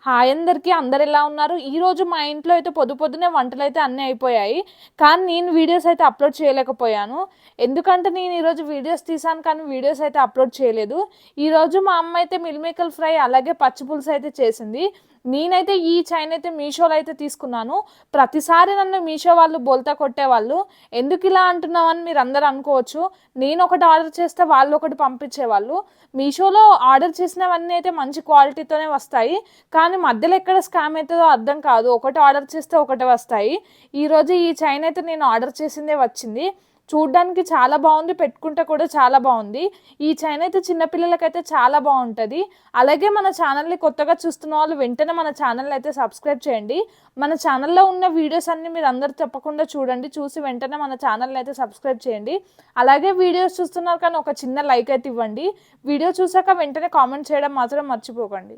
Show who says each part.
Speaker 1: Hi అందరికీ, అందరు ఎలా ఉన్నారు? ఈరోజు మా ఇంట్లో అయితే పొద్దున్నే వంటలు అయితే అన్నీ అయిపోయాయి. కానీ నేను వీడియోస్ అయితే అప్లోడ్ చేయలేకపోయాను. ఎందుకంటే నేను ఈరోజు వీడియోస్ తీసాను కానీ వీడియోస్ అయితే అప్లోడ్ చేయలేదు. ఈరోజు మా అమ్మ అయితే మిల్ మేకర్ ఫ్రై అలాగే పచ్చి పులుసు అయితే చేసింది. నేనైతే ఈ చైన్ అయితే మీషోలో అయితే తీసుకున్నాను. ప్రతిసారి నన్ను మీషో వాళ్ళు బోల్తా కొట్టేవాళ్ళు. ఎందుకు ఇలా అంటున్నామని మీరు అందరూ అనుకోవచ్చు. నేను ఒకటి ఆర్డర్ చేస్తే వాళ్ళు ఒకటి పంపించేవాళ్ళు. మీషోలో ఆర్డర్ చేసినవన్నీ అయితే మంచి క్వాలిటీతోనే వస్తాయి. కానీ మధ్యలో ఎక్కడ స్కామ్ అవుతుందో అర్థం కాదు. ఒకటి ఆర్డర్ చేస్తే ఒకటి వస్తాయి. ఈరోజు ఈ చైన్ అయితే నేను ఆర్డర్ చేసిందే వచ్చింది. చూడ్డానికి చాలా బాగుంది, పెట్టుకుంటే కూడా చాలా బాగుంది. ఈ చైన్ అయితే చిన్నపిల్లలకైతే చాలా బాగుంటుంది. అలాగే మన ఛానల్ని కొత్తగా చూస్తున్న వాళ్ళు వెంటనే మన ఛానల్ని అయితే సబ్స్క్రైబ్ చేయండి. మన ఛానల్లో ఉన్న వీడియోస్ అన్నీ మీరు అందరు తప్పకుండా చూడండి. చూసి వెంటనే మన ఛానల్ని అయితే సబ్స్క్రైబ్ చేయండి. అలాగే వీడియోస్ చూస్తున్నారు కానీ ఒక చిన్న లైక్ అయితే ఇవ్వండి. వీడియో చూసాక వెంటనే కామెంట్ చేయడం మాత్రం మర్చిపోకండి.